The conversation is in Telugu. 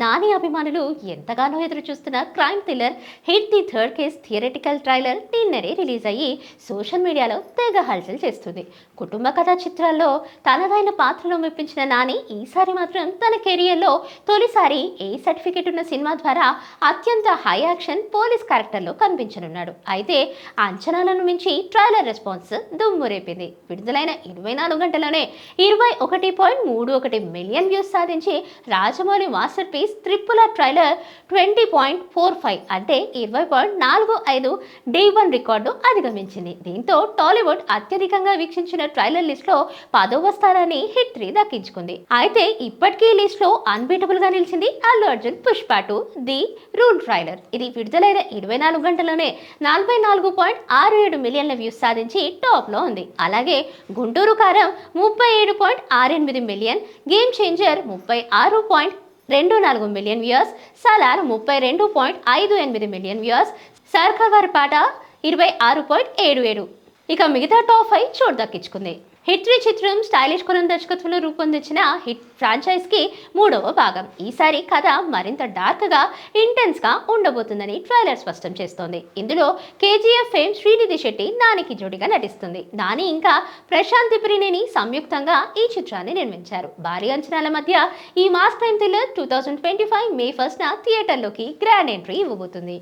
నాని అభిమానులు ఎంతగానో ఎదురు చూస్తున్న crime thriller hit the third case theoretical trailer నిన్ననే రిలీజ్ అయ్యి సోషల్ మీడియాలో తెగ హల్చల్ చేస్తుంది. కుటుంబ కథా చిత్రాల్లో తనదైన పాత్రలో మెప్పించిన నాని ఈసారి మాత్రం తన కెరియర్లో తొలిసారి ఏ సర్టిఫికెట్ ఉన్న సినిమా ద్వారా అత్యంత హై యాక్షన్ పోలీస్ క్యారెక్టర్లో కనిపించనున్నాడు. అయితే అంచనాలను మించి ట్రైలర్ రెస్పాన్స్ దుమ్ము రేపింది. విడుదలైన 24 గంటలోనే 21.31 మిలియన్ వ్యూస్ సాధించి Rajamouli masterpiece triple R trailer 20.45 అంటే 20.45 డే 1 రికార్డు అధిగమించింది. దీంతో టాలీవుడ్ అత్యధికంగా వీక్షించిన ట్రైలర్ లిస్ట్ లో 10వ స్థానాన్ని హిట్ 3 దక్కించుకుంది. అయితే ఇప్పటికీ ఈ లిస్ట్ లో అన్బీటబుల్ గా నిలిచింది Allu Arjun Pushpa 2 the rule trailer. ఇది విడుదలైన 24 గంటల్లోనే 44.67 మిలియన్ల వ్యూస్ సాధించి టాప్ లో ఉంది. అలాగే గుంటూరు కారం 37.68 million, game changer 36.24 million viewers, Salaar 32.58 million viewers, సర్కార్ పాట 26.77. ఇక మిగతా టాప్ 5 చోటు దక్కించుకుంది. హిట్ 3 చిత్రం స్టైలిష్ కొనం దర్శకత్వంలో రూపొందించిన హిట్ ఫ్రాంచైజ్ కి 3వ భాగం. ఈసారి కథ మరింత డార్క్ గా ఇంటెన్స్ గా ఉండబోతుందని ట్రైలర్ స్పష్టం చేస్తోంది. ఇందులో కేజీఎఫ్ ఫేమ్ శ్రీనిధి శెట్టి నానికి జోడిగా నటిస్తుంది. నాని ఇంకా ప్రశాంత్ త్రిపురినేని సంయుక్తంగా ఈ చిత్రాన్ని నిర్మించారు. భారీ అంచనాల మధ్య ఈ మాస్ క్రైమ్ థ్రిల్లర్ 2025 మే 1న థియేటర్లోకి గ్రాండ్ ఎంట్రీ ఇవ్వబోతుంది.